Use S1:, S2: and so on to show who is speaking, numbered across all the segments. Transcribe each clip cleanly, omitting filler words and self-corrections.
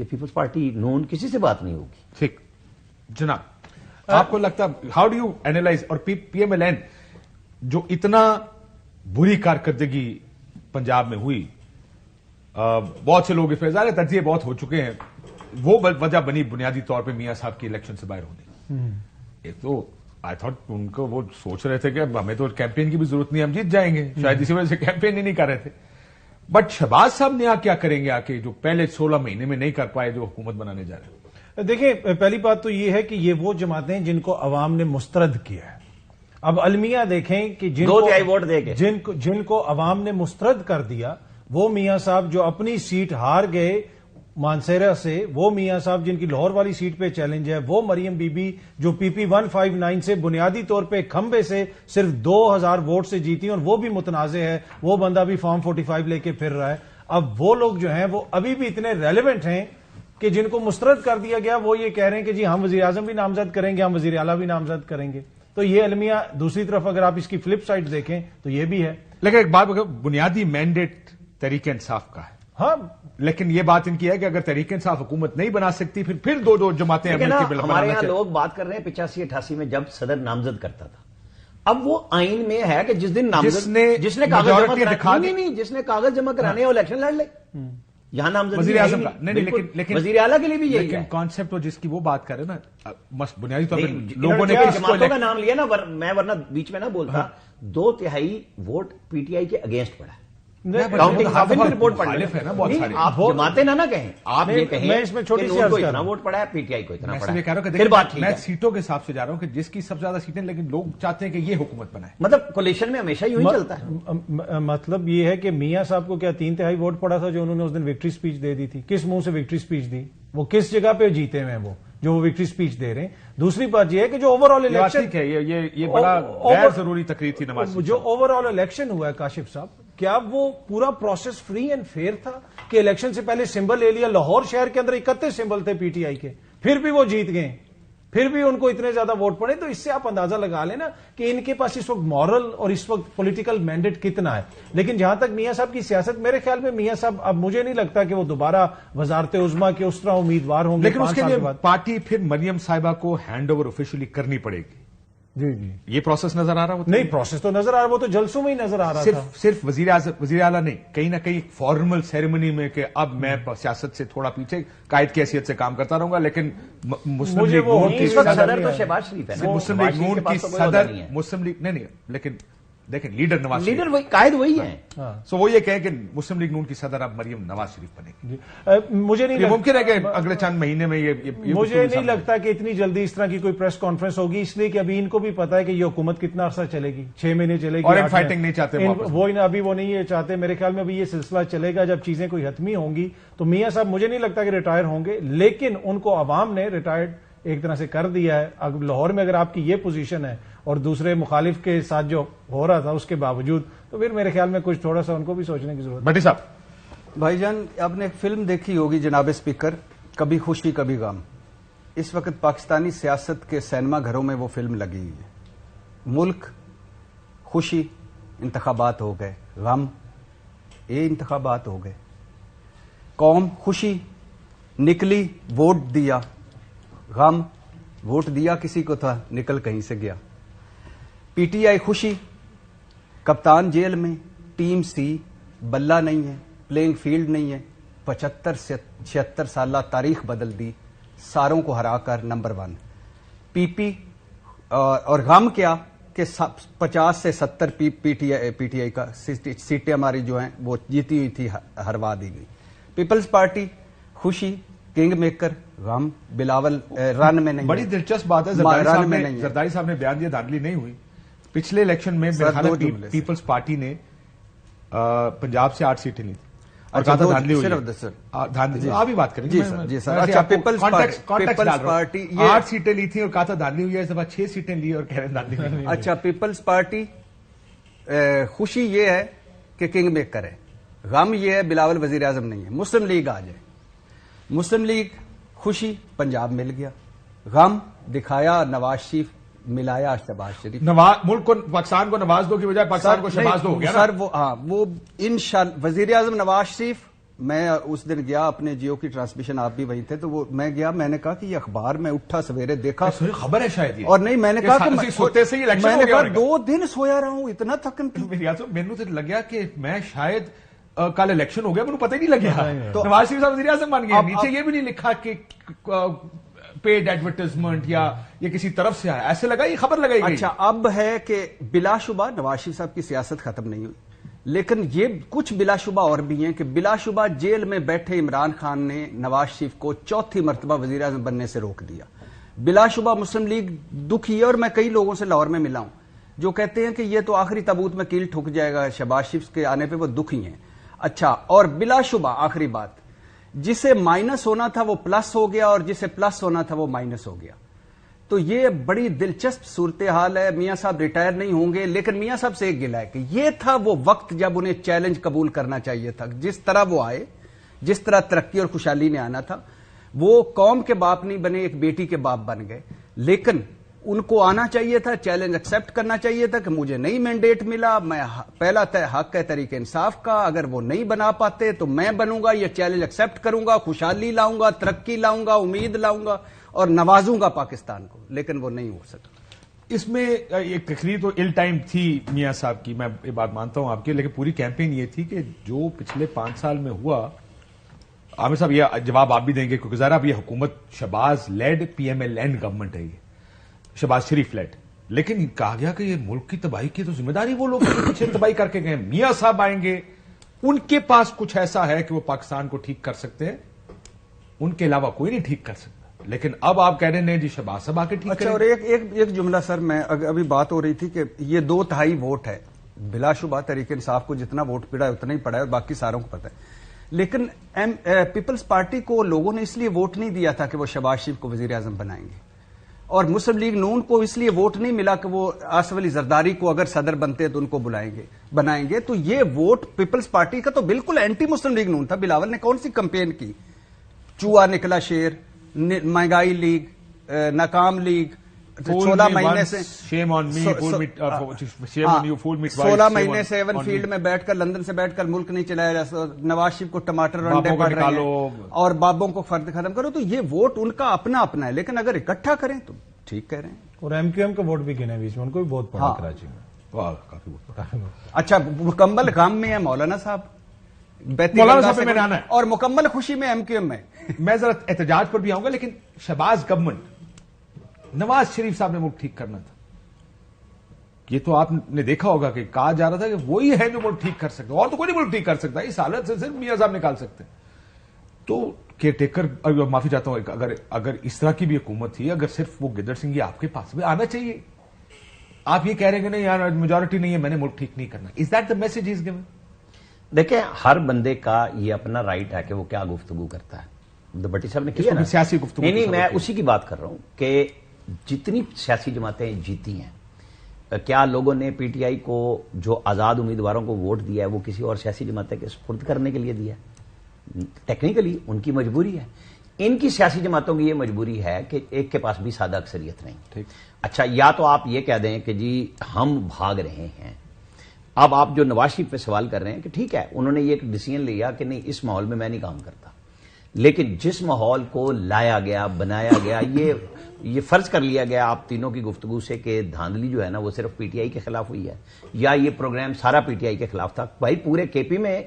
S1: کہ Peoples party نون کسی سے بات نہیں ہوگی.
S2: ٹھیک جناب، آپ کو لگتا ہاؤ ڈو یو اینالائز، اور پی ایم ایل این جو اتنا بری کارکردگی پنجاب میں ہوئی، بہت سے لوگ اس پہ ظاہر تجزیے بہت ہو چکے ہیں، وہ وجہ بنی بنیادی طور پہ میاں صاحب کی الیکشن سے باہر ہونے. ایک تو آئی تھاٹ ان کو وہ سوچ رہے تھے کہ ہمیں تو کیمپین کی بھی ضرورت نہیں، ہم جیت جائیں گے، شاید اسی وجہ سے کیمپین ہی نہیں کر رہے تھے. بٹ شہباز صاحب نے کیا کریں گے آ کے جو پہلے 16 مہینے میں نہیں کر پائے جو حکومت بنانے جا رہے ہیں؟
S3: دیکھیں، پہلی بات تو یہ ہے کہ یہ وہ جماعتیں ہیں جن کو عوام نے مسترد کیا ہے. اب المیہ دیکھیں کہ
S1: دو تہائی ووٹ دے کے
S3: جن کو عوام نے مسترد کر دیا، وہ میاں صاحب جو اپنی سیٹ ہار گئے مانسیرا سے، وہ میاں صاحب جن کی لاہور والی سیٹ پہ چیلنج ہے، وہ مریم بی بی جو پی پی 159 سے بنیادی طور پہ کھمبے سے صرف 2000 ووٹ سے جیتی، اور وہ بھی متنازع ہے، وہ بندہ بھی فارم 45 لے کے پھر رہا ہے. اب وہ لوگ جو ہیں وہ ابھی بھی اتنے ریلیونٹ ہیں کہ جن کو مسترد کر دیا گیا وہ یہ کہہ رہے ہیں کہ جی ہم وزیر اعظم بھی نامزد کریں گے، ہم وزیر اعلیٰ بھی نامزد کریں گے. تو یہ المیہ دوسری طرف اگر آپ اس کی فلپ سائڈ دیکھیں تو یہ بھی ہے.
S2: لیکن ایک بات بنیادی مینڈیٹ تحریک انصاف کا ہے.
S3: ہاں،
S2: لیکن یہ بات ان کی ہے کہ اگر تحریک انصاف حکومت نہیں بنا سکتی پھر دو جماعتیں
S1: ہمارے یہاں لوگ بات کر رہے ہیں 85-88 میں جب صدر نامزد کرتا تھا. اب وہ آئین میں ہے کہ جس دن نامزد جس نے کاغذ جمع کرانے اور الیکشن لڑ لے، یہاں نامزد
S2: وزیر اعظم کا
S1: لیکن وزیر اعلیٰ کے لیے بھی یہی ہے
S2: کانسیپٹ جس کی وہ بات کر رہے ہیں نا، بنیادی طور پہ لوگوں نے
S1: جماعتوں کا نام لیا نا، میں ورنہ بیچ میں نہ بولتا. 2/3 ووٹ پی ٹی آئی کے اگینسٹ پڑا. رپورٹ آپ جماعتیں نہ کہیں، آپ یہ کہیں
S3: میں اس میں چھوٹی سی
S1: اتنا ووٹ پڑا ہے، پی ٹی آئی کو اتنا پڑا ہے.
S2: میں سیٹوں کے حساب سے جا رہا ہوں کہ جس کی سب سے زیادہ سیٹیں، لیکن لوگ چاہتے ہیں کہ یہ حکومت بنائے.
S1: مطلب کولیشن میں ہمیشہ یوں ہی چلتا ہے.
S3: مطلب یہ ہے کہ میاں صاحب کو کیا 3/3 ووٹ پڑا تھا جو انہوں نے اس دن وکٹری سپیچ دے دی تھی؟ کس منہ سے وکٹری سپیچ دی؟ وہ کس جگہ پہ جیتے ہوئے ہیں جو وہ وکٹری سپیچ دے رہے ہیں؟ دوسری بات یہ ہے کہ جو اوور آل الیکشن
S2: یہ بڑا غیر ضروری تقریر تھی نواز،
S3: جو اوور آل الیکشن ہوا ہے کاشف صاحب، کیا وہ پورا پروسیس فری اینڈ فیئر تھا کہ الیکشن سے پہلے سمبل لے لیا؟ لاہور شہر کے اندر 31 سمبل تھے پی ٹی آئی کے، پھر بھی وہ جیت گئے، پھر بھی ان کو اتنے زیادہ ووٹ پڑے. تو اس سے آپ اندازہ لگا لیں نا کہ ان کے پاس اس وقت مورل اور اس وقت پولیٹیکل مینڈیٹ کتنا ہے. لیکن جہاں تک میاں صاحب کی سیاست، میرے خیال میں میاں صاحب اب مجھے نہیں لگتا کہ وہ دوبارہ وزارت عظمیٰ کے اس طرح امیدوار ہوں گے.
S2: لیکن اس کے لیے پارٹی پھر مریم صاحبہ کو ہینڈ اوور آفیشلی کرنی پڑے گی.
S3: جی جی،
S2: یہ پروسیس نظر آ رہا ہوتا
S3: نہیں، پروسیس تو نظر آ رہا، وہ تو جلسوں میں ہی نظر آ رہا تھا.
S2: صرف وزیر اعلیٰ نہیں، کہیں نہ کہیں فارمل سیریمنی میں کہ اب میں سیاست سے تھوڑا پیچھے قائد کی حیثیت سے کام کرتا رہوں گا. لیکن مسلم لیگ نون کی
S1: صدر تو شہباز شریف ہے،
S2: مسلم لیگ نون کی صدر مسلم لیگ نہیں، لیکن دیکھیں لیڈر نواز
S1: لیڈر وہی قائد وہی ہے.
S2: سو وہ یہ کہیں کہ مسلم لیگ نون کی صدر اب مریم نواز شریف بنے گی.
S3: مجھے نہیں
S2: ممکن ہے کہ اگلے چند مہینے میں یہ
S3: مجھے نہیں لگتا کہ اتنی جلدی اس طرح کی کوئی پریس کانفرنس ہوگی، اس لیے کہ ابھی ان کو بھی پتا ہے کہ یہ حکومت کتنا عرصہ چلے گی، 6 مہینے چلے گی،
S2: اور فائٹنگ نہیں چاہتے
S3: وہ ابھی وہ نہیں چاہتے. میرے خیال میں ابھی یہ سلسلہ چلے گا، جب چیزیں کوئی حتمی ہوں گی تو میاں صاحب مجھے نہیں لگتا کہ ریٹائر ہوں گے. لیکن ان کو عوام نے ریٹائرڈ ایک طرح سے کر دیا ہے. اب لاہور میں اگر آپ کی یہ پوزیشن ہے اور دوسرے مخالف کے ساتھ جو ہو رہا تھا اس کے باوجود، تو پھر میرے خیال میں کچھ تھوڑا سا ان کو بھی سوچنے کی ضرورت ہے.
S2: بھٹی صاحب،
S4: بھائی جان آپ نے ایک فلم دیکھی ہوگی جناب اسپیکر، کبھی خوشی کبھی غم. اس وقت پاکستانی سیاست کے سینما گھروں میں وہ فلم لگی ہوئی ہے. ملک خوشی، انتخابات ہو گئے، غم یہ انتخابات ہو گئے. قوم خوشی نکلی، ووٹ دیا، غم ووٹ دیا کسی کو تھا، نکل کہیں سے گیا. پی ٹی آئی خوشی، کپتان جیل میں، ٹیم سی، بلہ نہیں ہے، پلینگ فیلڈ نہیں ہے، 75 سے 76 سالہ تاریخ بدل دی، ساروں کو ہرا کر نمبر 1. پی پی اور غم کیا کہ 50 سے 70 پی ٹی آئی کا سیٹیں ہماری جو ہیں وہ جیتی ہوئی تھی ہروا دی گئی. پیپلز پارٹی خوشی، کنگ میکر، غم بلاول رن میں نہیں.
S2: بڑی دلچسپ بات ہے، زرداری صاحب نے بیان دیا دھاندلی نہیں ہوئی. پچھلے الیکشن میں پیپلز پارٹی نے پنجاب سے 8 سیٹیں لی تھی اور کہا تھا دھاندلی ہوئی. آپ ہی بات کریں.
S4: جی سر. اچھا، پیپلز پارٹی
S2: 8 سیٹیں لی تھیں اور کہا تھا دھاندلی ہوئی ہے، اس دفعہ 6 سیٹیں لی اور کہہ رہے ہیں دھاندلی ہوئی.
S4: اچھا، پیپلز پارٹی خوشی یہ ہے کہ کنگ میکر ہے، غم یہ ہے بلاول وزیر اعظم نہیں ہے. مسلم لیگ آ جائے، مسلم لیگ خوشی پنجاب مل گیا، غم دکھایا نواز شریف، ملایا شہباز شریف.
S2: ملک کو پاکستان کو نواز دو کی بجائے پاکستان کو شہباز دو ہو گیا
S4: سر. وہ انشاءاللہ وزیر اعظم نواز شریف میں اس دن گیا اپنے جیو کی ٹرانسمیشن، آپ بھی وہیں تھے، تو وہ میں گیا، میں نے کہا کہ یہ اخبار میں اٹھا سویرے دیکھا
S2: خبر ہے شاید یہ،
S4: اور نہیں میں نے کہا کہ
S2: سوتے سے ہی الیکشن
S4: میں
S2: ہو
S4: نے
S2: گیا
S4: کہا
S2: ہوگا۔
S4: 2 دن سویا رہا ہوں، اتنا تھکن تھی۔
S2: مینو تو لگیا کہ میں شاید کل الیکشن ہو گیا، مجھے پتہ ہی نہیں لگیا، تو نواز شریف صاحب وزیر اعظم بن گئے، نیچے یہ بھی نہیں لکھا کہ پیڈ ایڈورٹائزمنٹ یا یہ کسی طرف سے آیا، ایسے لگا یہ خبر لگائی گئی۔
S4: اچھا اب ہے کہ بلا شبہ نواز شریف صاحب کی سیاست ختم نہیں ہوئی، لیکن یہ کچھ بلا شبہ اور بھی ہیں کہ بلا شبہ جیل میں بیٹھے عمران خان نے نواز شریف کو 4تھی مرتبہ وزیر اعظم بننے سے روک دیا۔ بلا شبہ مسلم لیگ دکھی ہے، اور میں کئی لوگوں سے لاہور میں ملا ہوں جو کہتے ہیں کہ یہ تو آخری تابوت میں کیل ٹھک جائے گا شہباز شریف کے آنے پہ، وہ دکھی ہیں۔ اچھا، اور بلا شبہ آخری بات، جسے مائنس ہونا تھا وہ پلس ہو گیا، اور جسے پلس ہونا تھا وہ مائنس ہو گیا، تو یہ بڑی دلچسپ صورتحال ہے۔ میاں صاحب ریٹائر نہیں ہوں گے، لیکن میاں صاحب سے ایک گلہ ہے کہ یہ تھا وہ وقت جب انہیں چیلنج قبول کرنا چاہیے تھا، جس طرح وہ آئے، جس طرح ترقی اور خوشحالی نے آنا تھا، وہ قوم کے باپ نہیں بنے، ایک بیٹی کے باپ بن گئے، لیکن ان کو آنا چاہیے تھا، چیلنج ایکسپٹ کرنا چاہیے تھا کہ مجھے نہیں مینڈیٹ ملا، میں پہلا حق ہے تحریک انصاف کا، اگر وہ نہیں بنا پاتے تو میں بنوں گا، یہ چیلنج ایکسپٹ کروں گا، خوشحالی لاؤں گا، ترقی لاؤں گا، امید لاؤں گا اور نوازوں گا پاکستان کو، لیکن وہ نہیں ہو سکا۔
S2: اس میں ایک تقریر تو ال ٹائم تھی میاں صاحب کی، میں یہ بات مانتا ہوں آپ کی، لیکن پوری کیمپین یہ تھی کہ جو پچھلے 5 سال میں ہوا، عامر صاحب یہ جواب آپ بھی دیں گے کیونکہ ذرا اب یہ حکومت Shehbaz led P M L N government ہے، یہ شہباز شریف لیڈ، لیکن کہا گیا کہ یہ ملک کی تباہی کی تو ذمہ داری وہ لوگ پیچھے تباہی کر کے گئے، میاں صاحب آئیں گے، ان کے پاس کچھ ایسا ہے کہ وہ پاکستان کو ٹھیک کر سکتے ہیں، ان کے علاوہ کوئی نہیں ٹھیک کر سکتا، لیکن اب آپ کہہ رہے ہیں جی شہباز صاحب آ کے ٹھیک
S4: اچھا، اور ایک جملہ سر، میں ابھی بات ہو رہی تھی کہ یہ 2/3 ووٹ ہے، بلا شبہ تحریک انصاف کو جتنا ووٹ پڑا ہے اتنا ہی پڑا ہے، اور باقی ساروں کو پتہ ہے، لیکن پیپلز پارٹی کو لوگوں نے اس لیے ووٹ نہیں دیا تھا کہ وہ شہباز شریف کو وزیر اعظم بنائیں گے، اور مسلم لیگ نون کو اس لیے ووٹ نہیں ملا کہ وہ آصف علی زرداری کو اگر صدر بنتے تو ان کو بنائیں گے، تو یہ ووٹ پیپلز پارٹی کا تو بالکل اینٹی مسلم لیگ نون تھا۔ بلاول نے کون سی کمپین کی؟ چوہا نکلا شیر، مہنگائی لیگ، ناکام لیگ، 16 مہینے سے 16 مہینے سے ایون فیلڈ میں بیٹھ کر، لندن سے بیٹھ کر ملک نہیں چلایا جا سکتا، نواز شریف کو ٹماٹر اور انڈے پڑ رہے ہیں اور بابوں کو فرد ختم کرو، تو یہ ووٹ ان کا اپنا اپنا ہے، لیکن اگر اکٹھا کریں تو ٹھیک کہہ رہے ہیں۔
S3: اور ایم کیو ایم کا ووٹ بھی گنے بیچ میں، ان کو بھی بہت پڑا کراچی میں،
S2: کافی ووٹ۔
S4: اچھا، مکمل غم میں ہے مولانا صاحب،
S2: مولانا صاحب میں آنا ہے،
S4: اور مکمل خوشی میں ایم کیو ایم ہے۔
S2: میں ذرا احتجاج پر بھی آؤں گا، لیکن شہباز گورنمنٹ، نواز شریف صاحب نے ملک ٹھیک کرنا تھا، یہ تو آپ نے دیکھا ہوگا کہ کہا جا رہا تھا کہ وہی ہے جو ملک ٹھیک کر سکتا، اور تو کوئی نہیں ملک ٹھیک کر سکتا، اس حالت سے صرف میاں صاحب نکال سکتے ہیں۔ تو کیئر ٹیکر، معافی چاہتا ہوں، اگر اس طرح کی بھی حکومت تھی، اگر صرف وہ گدر سنگھ یہ آپ کے پاس بھی آنا چاہیے، آپ یہ کہہ رہے ہیں کہ نہیں یار میجورٹی نہیں ہے، میں نے ملک ٹھیک نہیں کرنا، is that the message is given?
S1: دیکھیں، ہر بندے کا یہ اپنا رائٹ ہے کہ وہ کیا گفتگو کرتا ہے، بٹی صاحب نے کیا نا
S2: سیاسی گفتگو،
S1: نہیں میں اسی کی بات کر رہا ہوں کہ جتنی سیاسی جماعتیں جیتی ہیں، کیا لوگوں نے پی ٹی آئی کو جو آزاد امیدواروں کو ووٹ دیا ہے وہ کسی اور سیاسی جماعتیں کے سپرد کرنے کے لیے دیا ہے؟ ٹیکنیکلی ان کی مجبوری ہے، ان کی سیاسی جماعتوں کی یہ مجبوری ہے کہ ایک کے پاس بھی سادہ اکثریت نہیں۔ اچھا، یا تو آپ یہ کہہ دیں کہ جی ہم بھاگ رہے ہیں، اب آپ جو نواز شریف پہ سوال کر رہے ہیں کہ ٹھیک ہے انہوں نے یہ ایک ڈیسیژن لیا کہ نہیں اس ماحول میں میں نہیں کام کرتا، لیکن جس ماحول کو لایا گیا، بنایا گیا، یہ فرض کر لیا گیا آپ تینوں کی گفتگو سے کہ دھاندلی جو ہے نا وہ صرف پی ٹی آئی کے خلاف ہوئی ہے، یا یہ پروگرام سارا پی ٹی آئی کے خلاف تھا، بھائی پورے کے پی میں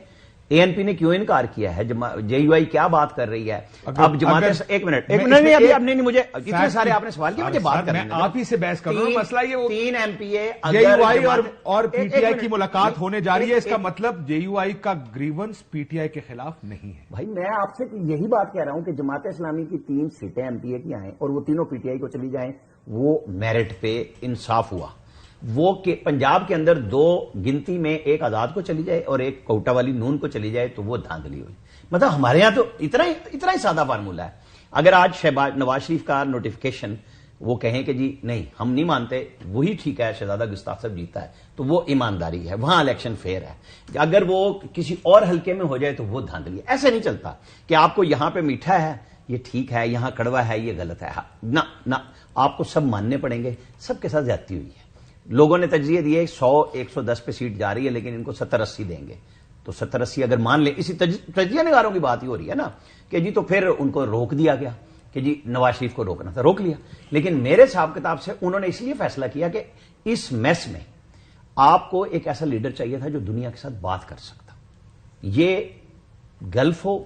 S1: اے این پی نے کیوں انکار کیا ہے؟ جے یو آئی کیا بات کر رہی ہے؟ اب جماعت ایک منٹ نہیں، مجھے اتنے سارے آپ نے سوال کیا، مجھے بات کریں،
S2: میں آپ ہی سے بحث کر رہا ہوں، مسئلہ یہ
S1: 3 M P a
S2: J you آئی اور پی ٹی آئی کی ملاقات ہونے جا رہی ہے، اس کا مطلب جے یو آئی کا گریونس پی ٹی آئی کے خلاف نہیں ہے۔
S1: بھائی میں آپ سے یہی بات کہہ رہا ہوں کہ جماعت اسلامی کی 3 سیٹیں ایم پی اے کی آئیں اور وہ تینوں پی ٹی آئی کو چلی جائیں، وہ میرٹ پہ انصاف ہوا، وہ کہ پنجاب کے اندر 2 گنتی میں ایک آزاد کو چلی جائے اور ایک کوٹا والی نون کو چلی جائے تو وہ دھاندلی ہوئی۔ مطلب ہمارے ہاں تو اتنا ہی سادہ فارمولہ ہے۔ اگر آج نواز شریف کا نوٹیفیکیشن وہ کہیں کہ جی نہیں ہم نہیں مانتے، وہی ٹھیک ہے، شہزادہ گستاخ صاحب جیتا ہے تو وہ ایمانداری ہے، وہاں الیکشن فیئر ہے۔ اگر وہ کسی اور حلقے میں ہو جائے تو وہ دھاندلی ہے۔ ایسے نہیں چلتا کہ آپ کو یہاں پہ میٹھا ہے یہ ٹھیک ہے، یہاں کڑوا ہے یہ غلط ہے، نہ، آپ کو سب ماننے پڑیں گے۔ سب کے ساتھ زیادتی ہوئی ہے، لوگوں نے تجزیے دیے 100 110 پہ سیٹ جا رہی ہے لیکن ان کو 70 80 دیں گے، تو 70-80 اگر مان لیں، اسی تجزیہ نگاروں کی بات ہی ہو رہی ہے نا کہ جی، تو پھر ان کو روک دیا گیا کہ جی نواز شریف کو روکنا تھا، روک لیا. لیکن میرے حساب کتاب سے انہوں نے اس لیے فیصلہ کیا کہ اس میس میں آپ کو ایک ایسا لیڈر چاہیے تھا جو دنیا کے ساتھ بات کر سکتا. یہ گلف ہو،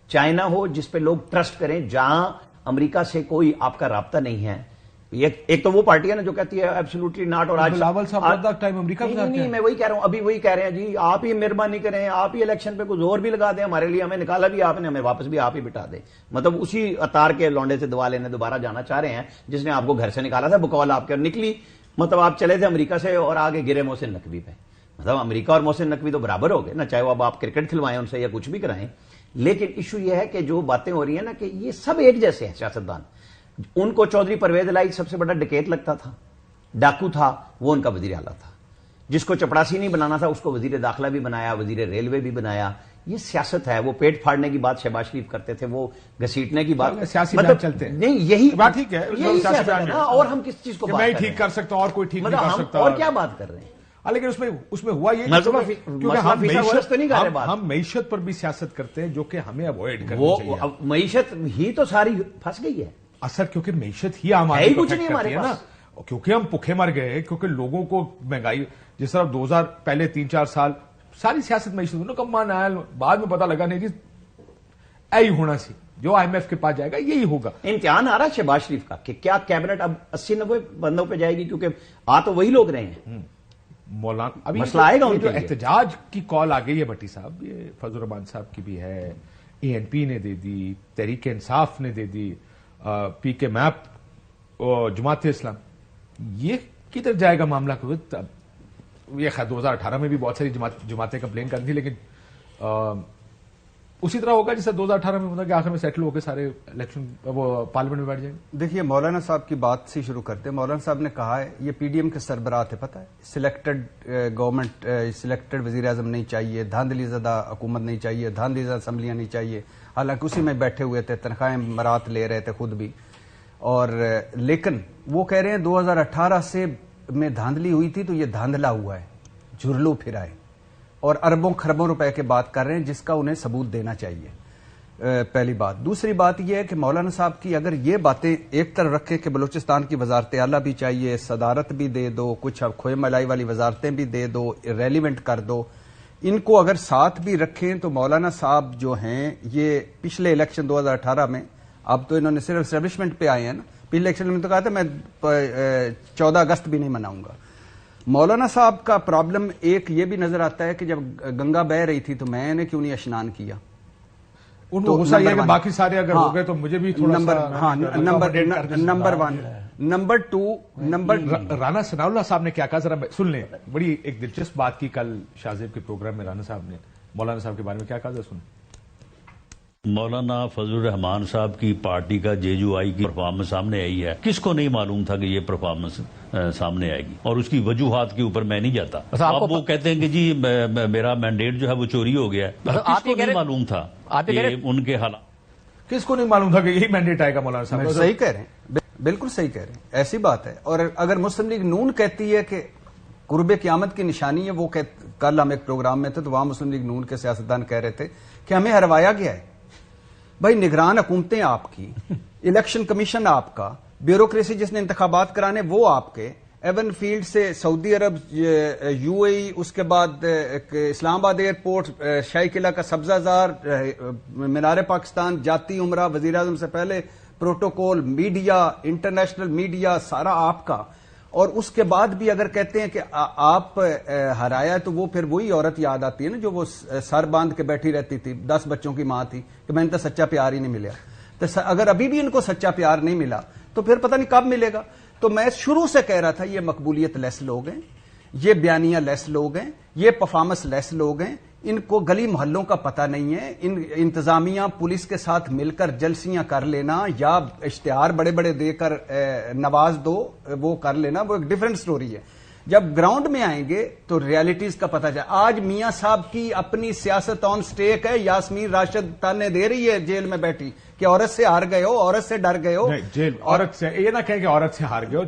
S1: چائنا ہو، جس پہ لوگ ٹرسٹ کریں، جہاں امریکہ سے کوئی آپ کا رابطہ نہیں ہے. ایک تو وہ پارٹی ہے نا جو کہتی ہے ایبسولوٹلی ناٹ، اور آج
S2: بلاول صاحب ٹائم امریکہ
S1: نہیں، میں وہی کہہ رہا ہوں، ابھی وہی کہہ رہے ہیں جی آپ ہی مہربانی کریں، آپ ہی الیکشن پہ کوئی زور بھی لگا دیں ہمارے لیے، ہمیں نکالا بھی آپ نے، ہمیں واپس بھی آپ ہی بٹھا دیں. مطلب اسی اتار کے لونڈے سے دعا لینے دوبارہ جانا چاہ رہے ہیں جس نے آپ کو گھر سے نکالا تھا بقول آپ کے، اور نکلی مطلب آپ چلے تھے امریکہ سے اور آگے گرے محسن نقوی پہ. مطلب امریکہ اور محسن نقوی تو برابر ہو گئے نا، چاہے وہ اب آپ کرکٹ کھلوائیں ان سے یا کچھ بھی کرائیں. لیکن ایشو یہ ہے کہ جو باتیں ہو رہی ہیں نا کہ یہ سب ایک جیسے ہیں سیاستدان. ان کو چودھری پرویز الہی سب سے بڑا ڈکیت لگتا تھا، ڈاکو تھا، وہ ان کا وزیر اعلیٰ تھا. جس کو چپڑاسی نہیں بنانا تھا اس کو وزیر داخلہ بھی بنایا، وزیر ریلوے بھی بنایا. یہ سیاست ہے. وہ پیٹ پھاڑنے کی بات شہباز شریف کرتے تھے، وہ گھسیٹنے کی بات
S2: سیاسی بیان چلتے ہیں.
S1: نہیں، یہی
S2: بات ٹھیک ہے،
S1: یہی سیاست ہے نا. اور ہم کس چیز کو
S2: میں ہی ٹھیک کر سکتا ہوں اور کوئی ٹھیک نہیں کر سکتا،
S1: اور کیا بات کر رہے ہیں.
S2: لیکن اس میں ہوا یہ
S1: کیونکہ
S2: ہم معیشت پر بھی سیاست کرتے ہیں جو کہ ہمیں اوائڈ کرنی چاہیے.
S1: معیشت ہی تو ساری پھنس گئی ہے
S2: اثر، کیونکہ معیشت ہی عام آدمی کو افیکٹ کرتی ہے نا. کیونکہ ہم بھوکے مر گئے، کیونکہ لوگوں کو مہنگائی جس طرح 2000 پہلے 3-4 سال ساری سیاست معیشت کم مان آیا، بعد میں پتا لگا نہیں جی ایہی ہونا سی، جو آئی ایم ایف کے پاس جائے گا یہی ہوگا.
S1: امتحان آ رہا ہے شہباز شریف کا کہ کیا کیبنٹ اب 80-90 بندوں پہ جائے گی، کیونکہ آ تو وہی لوگ رہے ہیں.
S2: مولانا ابھی
S1: مسئلہ آئے گا
S2: جو احتجاج کی کال آ گئی ہے بھٹی صاحب، یہ فضل الرحمان صاحب کی بھی ہے، اے این پی نے دے دی، تحریک انصاف نے دے دی، پی کے میپ، جماعت اسلام. یہ کدھر جائے گا معاملہ؟ یہ خیر 2018 میں بھی بہت ساری جماعتیں کمپلین کرتی تھیں، لیکن اسی طرح ہوگا جیسے 2018 میں ہوتا کہ آخر میں سیٹل ہو کے سارے الیکشن وہ پارلیمنٹ میں بیٹھ جائیں گے.
S4: دیکھیے مولانا صاحب کی بات سے شروع کرتے ہیں. مولانا صاحب نے کہا ہے یہ پی ڈی ایم کے سربراہ تھے، پتہ ہے سلیکٹڈ گورنمنٹ، سلیکٹڈ وزیر اعظم نہیں چاہیے، دھاندلی زدہ حکومت نہیں چاہیے، دھاندلی زدہ اسمبلیاں نہیں چاہیے. حالانکہ اسی میں بیٹھے ہوئے تھے، تنخواہیں مرات لے رہے تھے خود بھی. اور لیکن وہ کہہ رہے ہیں 2018 سے میں دھاندلی ہوئی تھی تو یہ دھاندلا ہوا ہے، جھرلو پھرائے، اور اربوں خربوں روپے کے بات کر رہے ہیں جس کا انہیں ثبوت دینا چاہیے. پہلی بات. دوسری بات یہ ہے کہ مولانا صاحب کی اگر یہ باتیں ایک طرف رکھیں کہ بلوچستان کی وزارت اعلیٰ بھی چاہیے، صدارت بھی دے دو، کچھ کھوئے ملائی والی وزارتیں بھی دے دو، ریلیونٹ کر دو، ان کو اگر ساتھ بھی رکھیں تو مولانا صاحب جو ہیں یہ پچھلے الیکشن 2018 میں، اب تو انہوں نے صرف اسٹیبلشمنٹ پہ آئے ہیں نا، پچھلے الیکشن میں تو کہا تھا میں 14 اگست بھی نہیں مناؤں گا. مولانا صاحب کا پرابلم ایک یہ بھی نظر آتا ہے کہ جب گنگا بہہ رہی تھی تو میں نے کیوں نہیں اشنان کیا.
S2: تو غصہ یہ ہے کہ باقی سارے اگر ہو گئے تو مجھے بھی تھوڑا سا
S4: نمبر 1. نمبر 2
S2: رانا ثناء اللہ صاحب نے کیا کہا ذرا سن لیں. بڑی ایک دلچسپ بات کی کل شاہ زیب کے پروگرام میں رانا صاحب نے مولانا صاحب کے بارے میں کیا کہا ذرا سنیں.
S5: مولانا فضل الرحمان صاحب کی پارٹی کا JUI کی پرفارمنس سامنے آئی ہے. کس کو نہیں معلوم تھا کہ یہ پرفارمنس سامنے آئے گی، اور اس کی وجوہات کے اوپر میں نہیں جاتا. اب وہ کہتے ہیں کہ جی میرا مینڈیٹ جو ہے وہ چوری ہو گیا ہے. کس کو نہیں معلوم تھا کہ ان کے حالات،
S2: کس کو نہیں معلوم تھا کہ یہی مینڈیٹ آئے گا؟ مولانا صاحب
S4: صحیح کہہ رہے ہیں، بالکل صحیح کہہ رہے ہیں، ایسی بات ہے. اور اگر مسلم لیگ نون کہتی ہے کہ قرب قیامت کی نشانی ہے، وہ کل ہم ایک پروگرام میں تھے تو وہاں مسلم لیگ نون کے سیاستدان کہہ رہے تھے کہ ہمیں ہروایا گیا ہے. بھائی نگران حکومتیں آپ کی، الیکشن کمیشن آپ کا، بیوروکریسی جس نے انتخابات کرانے وہ آپ کے، ایون فیلڈ سے سعودی عرب، UAE، اس کے بعد اسلام آباد ایئرپورٹ، شاہی قلعہ کا سبزہ زار، مینار پاکستان، جاتی عمرہ، وزیر اعظم سے پہلے پروٹوکول، میڈیا، انٹرنیشنل میڈیا، سارا آپ کا. اور اس کے بعد بھی اگر کہتے ہیں کہ آپ ہرایا تو وہ پھر وہی عورت یاد آتی ہے نا جو وہ سر باندھ کے بیٹھی رہتی تھی، 10 بچوں کی ماں تھی، کہ میں ان کا سچا پیار ہی نہیں ملا. تو اگر ابھی بھی ان کو سچا پیار نہیں ملا تو پھر پتہ نہیں کب ملے گا. تو میں شروع سے کہہ رہا تھا یہ مقبولیت لیس لوگ ہیں، یہ بیانیہ لیس لوگ ہیں، یہ پرفارمنس لیس لوگ ہیں، ان کو گلی محلوں کا پتہ نہیں ہے. انتظامیہ پولیس کے ساتھ مل کر جلسیاں کر لینا یا اشتہار بڑے بڑے دے کر نواز دو، وہ کر لینا، وہ ایک ڈیفرنٹ سٹوری ہے. جب گراؤنڈ میں آئیں گے تو ریالٹیز کا پتہ چلے. آج میاں صاحب کی اپنی سیاست آن سٹیک ہے. یاسمین راشد تانے دے رہی ہے جیل میں بیٹھی کہ عورت سے ہار گئے ہو، عورت سے ڈر گئے ہو.
S2: عورت سے یہ نہ کہیں کہ عورت سے ہار گئے ہو.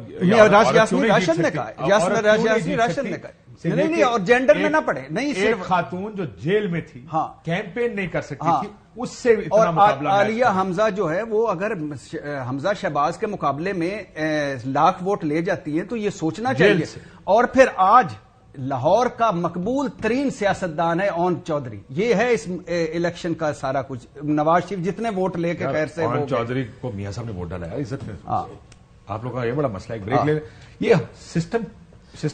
S4: یاسمین راشد نے کہا، یاسمین راشد نے کہا نہیں اور جینڈر میں نہ پڑے نہیں
S2: ایک
S4: صرف
S2: خاتون جو جیل میں تھی
S4: ہاں
S2: کیمپین نہیں کر سکتی
S4: ہاں
S2: تھی اس سے اتنا مقابلہ
S4: عالیہ حمزہ جو ہے وہ اگر حمزہ شہباز کے مقابلے میں لاکھ ووٹ لے جاتی ہیں تو یہ سوچنا چاہیے. اور پھر آج لاہور کا مقبول ترین سیاستدان ہے اون چودھری. یہ ہے اس الیکشن کا سارا کچھ. نواز شریف جتنے ووٹ لے کے خیر سے
S2: اون چودھری کو میاں صاحب نے ووٹ ڈالا ہے عزت میں. آپ لوگوں کا یہ بڑا مسئلہ ہے. بریک لے یہ سسٹم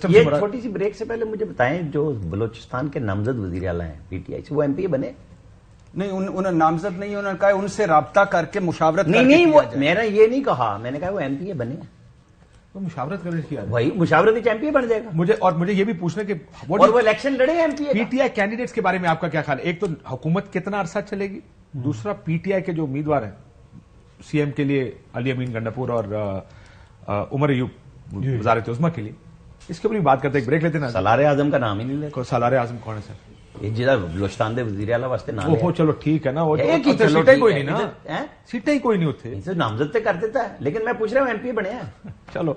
S1: یہ چھوٹی سی بریک سے پہلے مجھے بتائیں جو بلوچستان کے نامزد وزیر اعلیٰ ہیں پی ٹی آئی سے وہ ایم پی اے بنے؟
S4: نہیں انہوں نے نامزد نہیں انہوں نے کہا ان سے رابطہ کر کے مشاورت
S1: نہیں میرا یہ نہیں کہا میں نے کہا وہ ایم پی اے بنے
S2: تو مشاورت کرنے کی
S1: وہی مشاورتی ایم پی اے بن جائے گا.
S2: مجھے یہ بھی پوچھنا کہ
S1: اور وہ الیکشن لڑے M
S2: P T I candidates کے بارے میں آپ کا کیا خیال ہے؟ ایک تو حکومت کتنا عرصہ چلے گی, دوسرا پی ٹی آئی کے جو امیدوار ہیں سی ایم کے لیے علی امین گنڈاپور اور عمر ایوب وزارت عظمیٰ کے لیے, اس کے اوپر بھی بات کرتے ہیں. بریک لیتے نا.
S1: سالار اعظم کا نام ہی نہیں لیتے.
S2: سالار اعظم کون ہے سر؟
S1: یہ جدھر بلوچستان دے وزیر اعلیٰ واسطے نام
S2: ہے. چلو ٹھیک ہے نا,
S1: سیٹیں
S2: کوئی نہیں نا, سیٹیں ہی کوئی نہیں ہوتے.
S1: نامزد تو کر دیتا ہے لیکن میں پوچھ رہا ہوں ایم پی بنے ہیں.
S2: چلو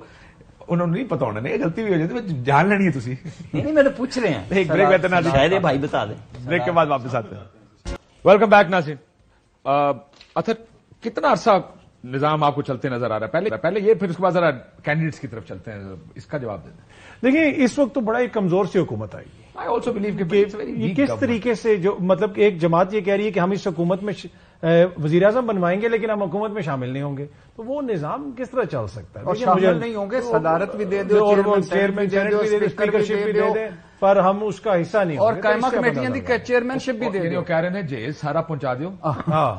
S2: انہوں نے نہیں پتا ہونا, نہیں غلطی بھی ہو جاتی, جان لینی ہے تھی.
S1: نہیں میں تو پوچھ رہے ہیں.
S2: ایک بریک لیتے نا,
S1: شاید بھائی بتا دیں.
S2: بریک کے بعد واپس آتے ہیں. ویلکم بیک ناظرین. اطہر کتنا عرصہ نظام آپ کو چلتے نظر آ رہا ہے؟ پہلے یہ پھر اس کے بعد ذرا کینڈیڈیٹس کی طرف چلتے ہیں, اس کا جواب دیں.
S3: دیکھیں اس وقت تو بڑا ہی کمزور سی حکومت آئی ہے.
S2: I also believe کہ
S3: کس طریقے سے جو مطلب ایک جماعت یہ کہہ رہی ہے کہ ہم اس حکومت میں وزیر اعظم بنوائیں گے لیکن ہم حکومت میں شامل نہیں ہوں گے, تو وہ نظام کس طرح چل سکتا ہے؟
S4: اور شامل نہیں ہوں گے, صدارت بھی دے دو,
S3: چیئرمین سینٹ بھی دے دو, اسپیکرشپ بھی دے دیں, پر ہم اس کا حصہ نہیں ہوں
S4: اور قائمہ کمیٹیاں دی چیئرمین شپ بھی دے دو.
S2: کہہ رہے ہیں جیل سارا پہنچا دو
S3: ہاں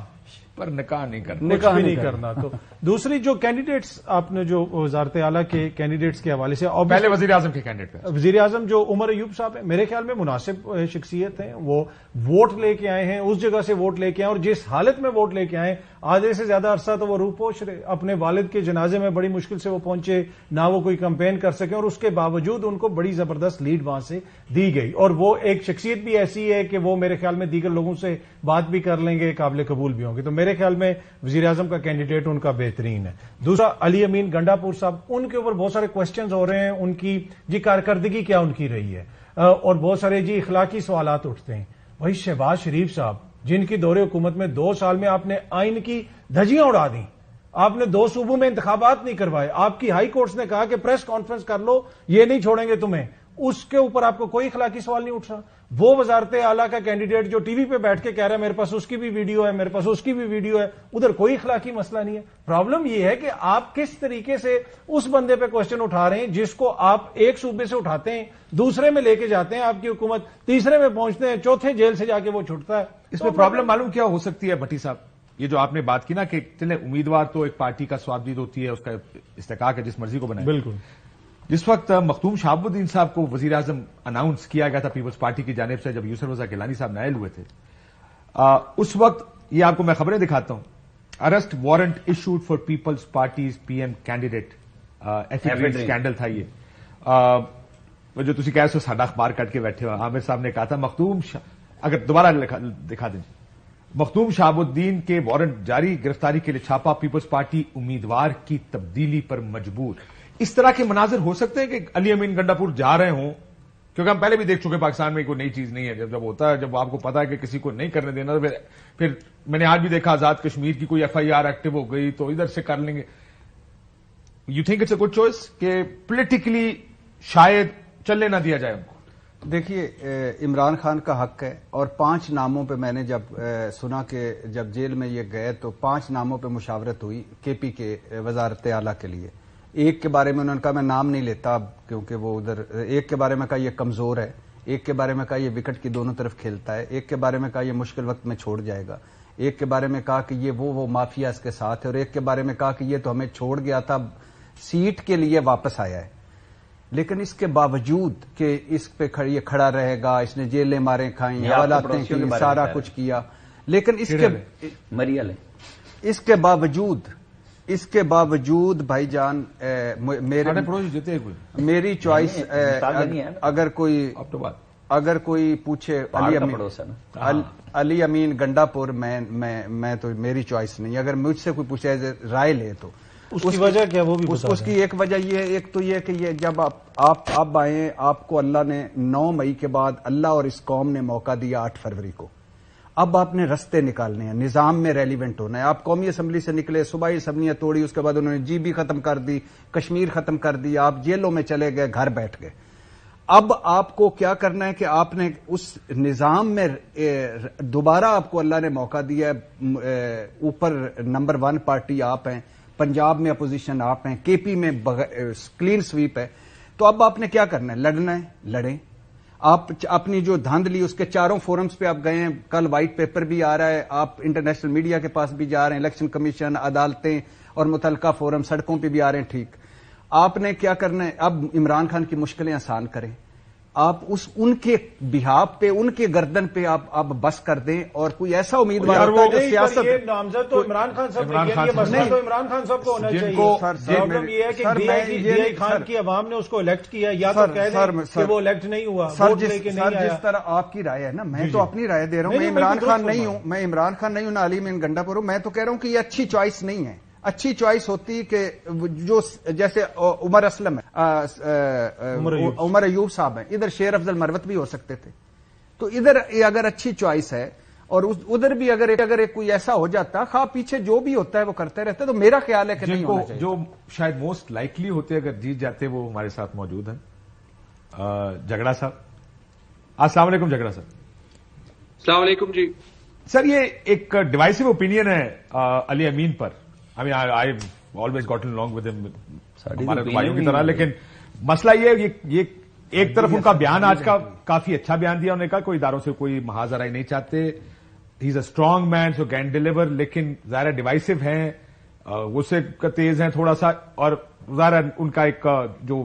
S2: پر نکاح نہیں کرنا,
S3: نکاح نہیں کرنا. تو دوسری جو کینڈیڈیٹس آپ نے جو وزارت اعلیٰ کے کینڈیڈیٹس کے حوالے سے
S2: پہلے وزیر اعظم کے کینڈیڈیٹ
S3: وزیر اعظم جو عمر ایوب صاحب ہیں میرے خیال میں مناسب شخصیت ہیں. وہ ووٹ لے کے آئے ہیں, اس جگہ سے ووٹ لے کے آئے, اور جس حالت میں ووٹ لے کے آئے آدھے سے زیادہ عرصہ تو وہ روح پوش رہے. اپنے والد کے جنازے میں بڑی مشکل سے وہ پہنچے, نہ وہ کوئی کمپین کر سکے, اور اس کے باوجود ان کو بڑی زبردست لیڈ وہاں سے دی گئی. اور وہ ایک شخصیت بھی ایسی ہے کہ وہ میرے خیال میں دیگر لوگوں سے بات بھی کر لیں گے, قابل قبول بھی ہوں گے. تو میرے خیال میں وزیر اعظم کا کینڈیڈیٹ ان کا بہترین ہے. دوسرا علی امین گنڈاپور صاحب, ان کے اوپر بہت سارے کوسچنز ہو رہے ہیں, ان کی جی کارکردگی کیا ان کی رہی ہے, اور بہت سارے جی اخلاقی سوالات اٹھتے ہیں. وہی شہباز شریف صاحب جن کی دور حکومت میں 2 سال میں آپ نے آئین کی دھجیاں اڑا دیں, آپ نے 2 صوبوں میں انتخابات نہیں کروائے, آپ کی ہائی کورٹس نے کہا کہ پریس کانفرنس کر لو, یہ نہیں چھوڑیں گے تمہیں, اس کے اوپر آپ کو کوئی اخلاقی سوال نہیں اٹھ رہا. وہ وزارت اعلیٰ کا کینڈیڈیٹ جو ٹی وی پہ بیٹھ کے کہہ رہا ہے میرے پاس اس کی بھی ویڈیو ہے, میرے پاس اس کی بھی ویڈیو ہے, ادھر کوئی اخلاقی مسئلہ نہیں ہے. پرابلم یہ ہے کہ آپ کس طریقے سے اس بندے پہ کوسچن اٹھا رہے ہیں جس کو آپ ایک صوبے سے اٹھاتے ہیں, دوسرے میں لے کے جاتے ہیں, آپ کی حکومت تیسرے میں پہنچتے ہیں, چوتھے جیل سے جا کے وہ چھٹتا ہے.
S2: اس میں پرابلم معلوم کیا ہو سکتی ہے بھٹی صاحب؟ یہ جو آپ نے بات کی نا کہ چلے امیدوار تو ایک پارٹی کا سوابدید ہوتی ہے, اس کا استحقاق ہے جس مرضی کو بنائے.
S3: بالکل.
S2: جس وقت مختوم شہاب الدین صاحب کو وزیر اعظم اناؤنس کیا گیا تھا پیپلز پارٹی کی جانب سے, جب یوسف رضا گیلانی صاحب نائل ہوئے تھے, اس وقت یہ آپ کو میں خبریں دکھاتا ہوں, arrest warrant issued for People's Party's P M candidate, scandal تھا یہ, جو تسی کہہ سو ساڈا اخبار کٹ کے بیٹھے ہو. عامر صاحب نے کہا تھا مختوم اگر دوبارہ دکھا دیں, مختوم شہاب الدین کے وارنٹ جاری, گرفتاری کے لیے چھاپا, پیپلز پارٹی امیدوار کی تبدیلی پر مجبور. اس طرح کے مناظر ہو سکتے ہیں کہ علی امین گنڈاپور جا رہے ہوں, کیونکہ ہم پہلے بھی دیکھ چکے پاکستان میں کوئی نئی چیز نہیں ہے. جب ہوتا ہے, جب آپ کو پتا ہے کہ کسی کو نہیں کرنے دینا, تو پھر میں نے آج بھی دیکھا آزاد کشمیر کی کوئی ایف آئی آر ایکٹیو ہو گئی تو ادھر سے کر لیں گے. You think it's a good choice کہ پولیٹیکلی شاید چلنے نہ دیا جائے ان کو؟
S4: دیکھیے عمران خان کا حق ہے, اور 5 ناموں پہ میں نے جب سنا کہ جب جیل میں یہ گئے تو 5 ناموں پہ مشاورت ہوئی کے پی کے وزارت اعلیٰ کے لیے. ایک کے بارے میں انہوں نے کہا میں نام نہیں لیتا اب کیونکہ وہ ادھر, ایک کے بارے میں کہا یہ کمزور ہے, ایک کے بارے میں کہا یہ وکٹ کی دونوں طرف کھیلتا ہے, ایک کے بارے میں کہا یہ مشکل وقت میں چھوڑ جائے گا, ایک کے بارے میں کہا کہ یہ وہ مافیا اس کے ساتھ ہے, اور ایک کے بارے میں کہا کہ یہ تو ہمیں چھوڑ گیا تھا, سیٹ کے لیے واپس آیا ہے. لیکن اس کے باوجود کہ اس پہ یہ کھڑا رہے گا, اس نے جیلیں ماریں کھائیں, حوالاتیں کی, سارا کچھ کیا, لیکن اس کے باوجود بھائی جان میری چوائس, اگر کوئی پوچھے علی امین گنڈاپور, میں تو میری چوائس نہیں. اگر مجھ سے کوئی پوچھے رائے لے تو
S3: اس کی وجہ کیا وہ بھی بتا
S4: اس کی ایک وجہ یہ ہے، ایک تو یہ کہ یہ جب آپ آئے، آپ کو اللہ نے 9 مئی کے بعد اللہ اور اس قوم نے موقع دیا 8 فروری کو. اب آپ نے رستے نکالنے ہیں، نظام میں ریلیونٹ ہونا ہے. آپ قومی اسمبلی سے نکلے، صوبائی اسمبلیاں توڑی، اس کے بعد انہوں نے جی بی ختم کر دی، کشمیر ختم کر دی، آپ جیلوں میں چلے گئے، گھر بیٹھ گئے. اب آپ کو کیا کرنا ہے کہ آپ نے اس نظام میں دوبارہ آپ کو اللہ نے موقع دیا ہے. اوپر نمبر 1 پارٹی آپ ہیں، پنجاب میں اپوزیشن آپ ہیں، کے پی میں کلین سویپ ہے. تو اب آپ نے کیا کرنا ہے؟ لڑنا ہے، لڑیں. آپ اپنی جو دھاندلی اس کے 4 فورمز پہ آپ گئے ہیں، کل وائٹ پیپر بھی آ رہا ہے، آپ انٹرنیشنل میڈیا کے پاس بھی جا رہے ہیں، الیکشن کمیشن، عدالتیں اور متعلقہ فورم سڑکوں پہ بھی آ رہے ہیں. ٹھیک، آپ نے کیا کرنا ہے؟ اب عمران خان کی مشکلیں آسان کریں. آپ ان کے بہاپ پہ، ان کے گردن پہ آپ بس کر دیں، اور کوئی ایسا امیدوار ہوتا ہے جو سیاست.
S3: یہ نامزد تو عمران خان صاحب نے کیا، یہ مسئلہ تو عمران خان صاحب کو ہونا چاہیے. پرابلم یہ ہے کہ ڈی آئی خان کی عوام نے اس کو الیکٹ کیا، یا تو کہہ دیں کہ وہ الیکٹ نہیں ہوا، ووٹ لے کے نہیں آیا.
S4: جس طرح آپ کی رائے ہے نا، میں تو اپنی رائے دے رہا ہوں. میں عمران خان نہیں ہوں، میں عمران خان نہیں ہوں، نہ علی مین گنڈا پور ہوں. میں تو کہہ رہا ہوں کہ یہ اچھی چوائس نہیں ہے. اچھی چوائس ہوتی کہ جو جیسے عمر اسلم ہے، عمر ایوب صاحب ہیں، ادھر شیر افضل مروت بھی ہو سکتے تھے. تو ادھر اگر اچھی چوائس ہے، اور ادھر بھی اگر کوئی ایسا ہو جاتا، خواہ پیچھے جو بھی ہوتا ہے وہ کرتے رہتے. تو میرا خیال ہے کہ نہیں ہونا چاہیے.
S2: جو شاید موسٹ لائکلی ہوتے اگر جیت جاتے وہ ہمارے ساتھ موجود ہیں. جھگڑا صاحب، السلام علیکم. جھگڑا صاحب،
S6: السلام علیکم. جی
S2: سر، یہ ایک ڈیوائسو اوپینین ہے علی امین پر. I mean, I've always gotten along with him, ہمارے بھائیوں کی طرح. لیکن مسئلہ یہ ایک طرف ان کا بیان آج کا کافی اچھا بیان دیا. انہوں نے کہا کوئی اداروں سے کوئی محاذ آرائی نہیں چاہتے. He is a strong man so can deliver. لیکن ظاہر ڈیوائسو ہیں، غصے کا تیز ہیں تھوڑا سا، اور ظاہر ان کا ایک جو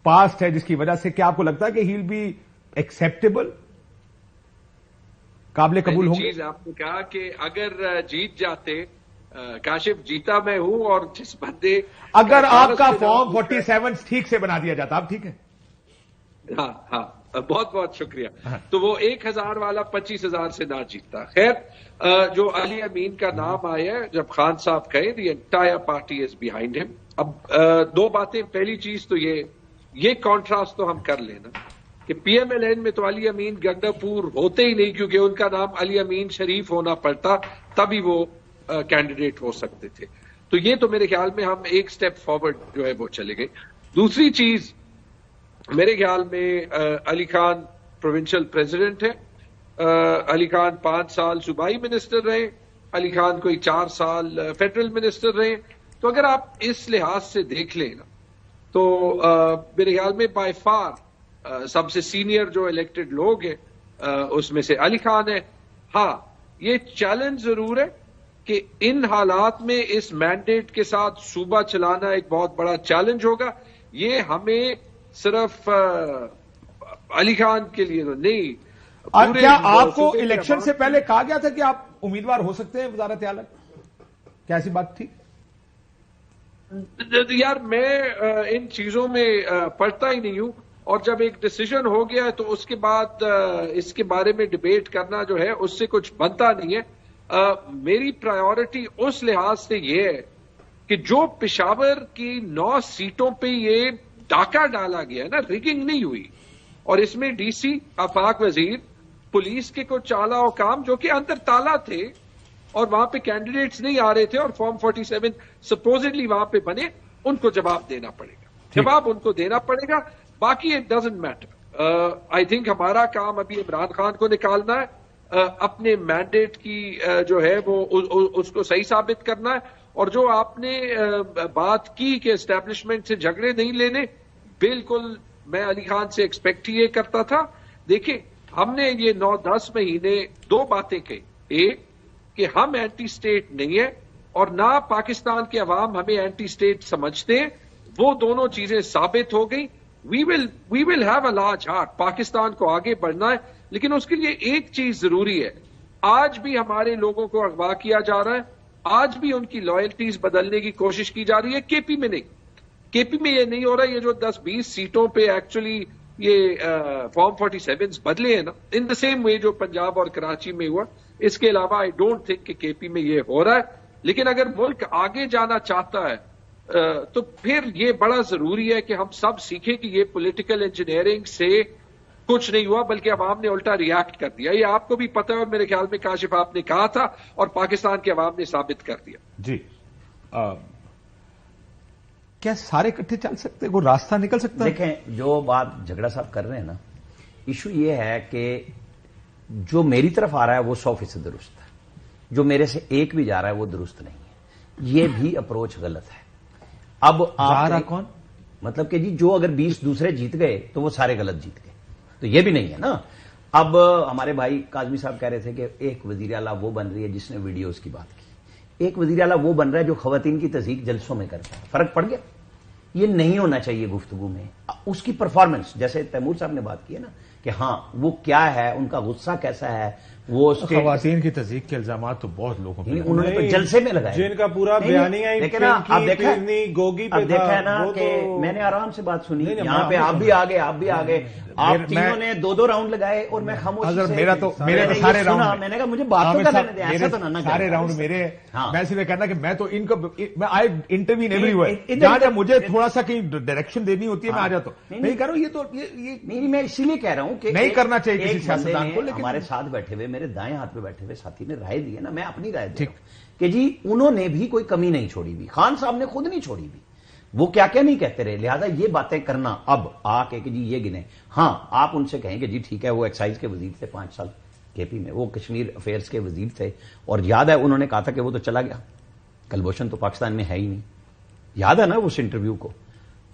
S2: پاسٹ ہے جس کی وجہ سے کیا آپ کو لگتا ہے کہ ہی ول بی ایکسپٹیبل، قابل قبول ہوں گے؟
S6: چیز آپ نے کہا کہ اگر جیت جاتے، کاشف جیتا میں ہوں، اور جس بندے
S2: اگر آپ کا فارم 47 ٹھیک سے بنا دیا جاتا، آپ ٹھیک ہے؟
S6: ہاں، بہت بہت شکریہ. تو وہ 1000 والا 25,000 سے نہ جیتتا. خیر، جو علی امین کا نام آیا ہے، جب خان صاحب کہے the entire party is behind ہم. اب 2 باتیں. پہلی چیز تو یہ کانٹراسٹ تو ہم کر لینا کہ پی ایم ایل این میں تو علی امین گنڈا پور ہوتے ہی نہیں، کیونکہ ان کا نام علی امین شریف ہونا پڑتا، تبھی وہ کینڈیڈیٹ ہو سکتے تھے. تو یہ تو میرے خیال میں ہم ایک سٹیپ فارورڈ جو ہے وہ چلے گئے. دوسری چیز، میرے خیال میں علی خان پروونشل پریزیڈنٹ ہے. علی خان 5 سال صوبائی منسٹر رہے، علی خان کوئی 4 سال فیڈرل منسٹر رہے. تو اگر آپ اس لحاظ سے دیکھ لیں نا، تو میرے خیال میں بائی فار سب سے سینئر جو الیکٹڈ لوگ ہیں اس میں سے علی خان ہے. ہاں، یہ چیلنج ضرور ہے کہ ان حالات میں اس مینڈیٹ کے ساتھ صوبہ چلانا ایک بہت بڑا چیلنج ہوگا. یہ ہمیں صرف علی خان کے لیے تو نہیں.
S2: کیا آپ کو الیکشن سے پہلے کہا گیا تھا کہ آپ امیدوار ہو سکتے ہیں وزارت اعلیٰ؟ کیا ایسی بات تھی؟
S6: یار، میں ان چیزوں میں پڑھتا ہی نہیں ہوں، اور جب ایک ڈیسیژن ہو گیا ہے تو اس کے بعد اس کے بارے میں ڈیبیٹ کرنا جو ہے اس سے کچھ بنتا نہیں ہے. میری پرائیورٹی اس لحاظ سے یہ ہے کہ جو پشاور کی 9 سیٹوں پہ یہ ڈاکہ ڈالا گیا ہے نا، ریگنگ نہیں ہوئی، اور اس میں ڈی سی، آفاق وزیر، پولیس کے کچھ اعلیٰ حکام جو کہ اندر تالا تھے اور وہاں پہ کینڈیڈیٹس نہیں آ رہے تھے، اور فارم 47 سپوزڈلی وہاں پہ بنے، ان کو جواب دینا پڑے گا. جواب ان کو دینا پڑے گا. باقی it doesn't matter. I think ہمارا کام ابھی عمران خان کو نکالنا ہے، اپنے مینڈیٹ کی جو ہے وہ اس کو صحیح ثابت کرنا ہے. اور جو آپ نے بات کی کہ اسٹیبلشمنٹ سے جھگڑے نہیں لینے، بالکل میں علی خان سے ایکسپیکٹ یہ کرتا تھا. دیکھیں، ہم نے یہ 9-10 مہینے 2 باتیں کہی. ایک کہ ہم اینٹی اسٹیٹ نہیں ہیں، اور نہ پاکستان کے عوام ہمیں اینٹی اسٹیٹ سمجھتے ہیں. وہ دونوں چیزیں ثابت ہو گئی. We will have a large heart. Pakistan کو آگے بڑھنا ہے، لیکن اس کے لیے ایک چیز ضروری ہے. آج بھی ہمارے لوگوں کو اغوا کیا جا رہا ہے، آج بھی ان کی لائلٹیز بدلنے کی کوشش کی جا رہی ہے. کے پی میں نہیں، کے پی میں یہ نہیں ہو رہا. یہ جو 10-20 سیٹوں پہ ایکچولی یہ فارم 47 بدلے ہیں نا، ان دا سیم وے جو پنجاب اور کراچی میں ہوا. اس کے علاوہ آئی ڈونٹ تھنک کہ کے پی میں یہ ہو رہا ہے. لیکن اگر ملک آگے جانا چاہتا ہے تو پھر یہ بڑا ضروری ہے کہ ہم سب سیکھیں کہ یہ پولیٹیکل انجینئرنگ سے کچھ نہیں ہوا بلکہ عوام نے الٹا ریاکٹ کر دیا. یہ آپ کو بھی پتہ ہے اور میرے خیال میں کاشف آپ نے کہا تھا اور پاکستان کے عوام نے ثابت کر دیا.
S2: جی کیا سارے اکٹھے چل سکتے, کوئی راستہ نکل سکتا ہے؟
S1: دیکھیں جو بات جھگڑا صاحب کر رہے ہیں نا, ایشو یہ ہے کہ جو میری طرف آ رہا ہے وہ 100% درست ہے, جو میرے سے ایک بھی جا رہا ہے وہ درست نہیں ہے. یہ بھی اپروچ غلط ہے. اب آپ
S2: کون
S1: مطلب کہ جی جو اگر 20 دوسرے جیت گئے تو وہ سارے غلط جیت گئے, تو یہ بھی نہیں ہے نا. اب ہمارے بھائی کاظمی صاحب کہہ رہے تھے کہ ایک وزیر اعلیٰ وہ بن رہی ہے جس نے ویڈیوز کی بات کی, ایک وزیر اعلیٰ وہ بن رہا ہے جو خواتین کی تضحیک جلسوں میں کرتا ہے. فرق پڑ گیا. یہ نہیں ہونا چاہیے گفتگو میں. اس کی پرفارمنس جیسے تیمور صاحب نے بات کی ہے نا کہ ہاں وہ کیا ہے, ان کا غصہ کیسا ہے, وہ اس کے
S2: خواتین کی تضحیک کے الزامات تو بہت لوگوں نے
S1: انہوں نے تو جلسے میں لگائے,
S3: جن کا پورا بیانیہ گوگی پہ
S1: دیکھا نا کہ میں نے آرام سے بات سنی. یہاں پہ آپ بھی آگے آپ تینوں نے 2 راؤنڈ لگائے اور میں خاموشی سے
S2: میرے تو سارے راؤنڈ,
S1: میں نے کہا مجھے بات تو کرنے دیں, ایسا تو نہ
S2: سارے راؤنڈ میرے. میں صرف کہنا کہ میں تو ان کو آئی انٹروین ایوری ویئر, جہاں جب مجھے تھوڑا سا کہیں ڈائریکشن دینی ہوتی ہے میں آ جاتا ہوں. نہیں کروں یہ تو
S1: نہیں, میں اسی لیے کہہ رہا ہوں کہ
S2: نہیں کرنا چاہیے کسی سیاستدان کو. لیکن
S1: ہمارے ساتھ بیٹھے ہوئے میرے دائیں ہاتھ پہ بیٹھے ہوئے ساتھی نے رائے دی ہے نا, میں اپنی رائے دوں کہ جی انہوں نے بھی کوئی کمی نہیں چھوڑی بھی, خان صاحب نے خود نہیں چھوڑی بھی, وہ کیا کیا نہیں کہتے رہے. لہذا یہ باتیں کرنا اب آ کے کہ جی یہ گنے, ہاں آپ ان سے کہیں کہ جی ٹھیک ہے وہ ایکسائز کے وزیر تھے 5 سال کے پی میں, وہ کشمیر افیئرز کے وزیر تھے, اور یاد ہے انہوں نے کہا تھا کہ وہ تو چلا گیا, کلبھوشن تو پاکستان میں ہے ہی نہیں. یاد ہے نا اس انٹرویو کو.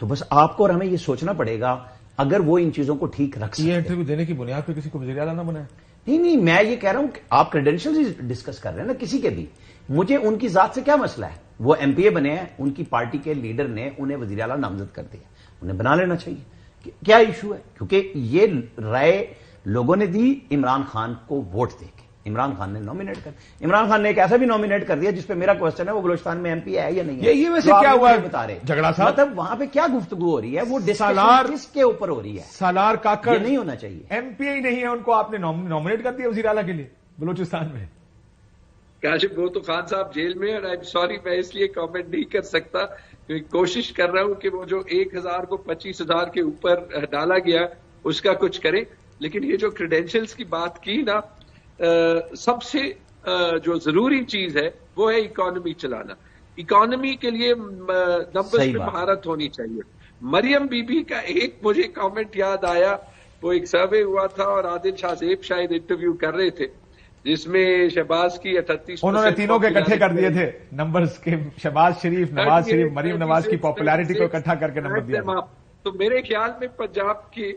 S1: تو بس آپ کو اور ہمیں یہ سوچنا پڑے گا اگر وہ ان چیزوں کو ٹھیک رکھ سکتے.
S2: یہ انٹرویو دینے کی بنیاد پہ کسی کو وزیر اعلیٰ نہ بنائے.
S1: نہیں, میں یہ کہہ رہا ہوں کہ آپ کریڈینشیلز ہی ڈسکس کر رہے ہیں نا کسی کے بھی. مجھے ان کی ذات سے کیا مسئلہ ہے, وہ ایم پی اے بنے ہیں, ان کی پارٹی کے لیڈر نے انہیں وزیر اعلیٰ نامزد کر دیا, انہیں بنا لینا چاہیے. کیا ایشو ہے, کیونکہ یہ رائے لوگوں نے دی عمران خان کو ووٹ دے کے. عمران خان نے نامینیٹ کر, عمران خان نے ایک ایسا بھی نامینیٹ کر دیا جس پہ میرا کوشچن ہے وہ بلوچستان میں ایم پی ہے یا نہیں ہے.
S2: یہ ویسے کیا ہوا
S1: بتا رہے
S2: جھگڑا صاحب,
S1: مطلب وہاں پہ کیا گفتگو ہو رہی ہے, وہ
S2: سالار
S1: کس کے اوپر ہو رہی ہے.
S2: سالار کاکڑ
S1: یہ نہیں ہونا چاہیے.
S2: ایم پی اے نہیں ہے, ان کو آپ نے نامینیٹ کر دیا وزیر اعلیٰ کے لیے بلوچستان میں.
S6: کاشف وہ تو خان صاحب جیل میں, اور آئی ایم سوری میں اس لیے کامنٹ نہیں کر سکتا, کیونکہ کوشش کر رہا ہوں کہ وہ جو 1000 کو 25,000 کے اوپر ڈالا گیا اس کا کچھ کریں. لیکن یہ جو کریڈینشلز کی بات کی نا, سب سے جو ضروری چیز ہے وہ ہے اکانومی چلانا. اکانومی کے لیے نمبرز پہ مہارت ہونی چاہیے. مریم بی بی کا ایک مجھے کامنٹ یاد آیا, وہ ایک سروے ہوا تھا اور عادل شاہ زیب شاید انٹرویو کر رہے تھے جس میں شہباز کی 38%
S2: انہوں نے تینوں کے اکٹھے کر دیے تھے نمبرز کے, شہباز شریف, نواز شریف, مریم نواز کی پاپولیرٹی کو اکٹھا کر کے نمبر دیا.
S6: تو میرے خیال میں پنجاب کی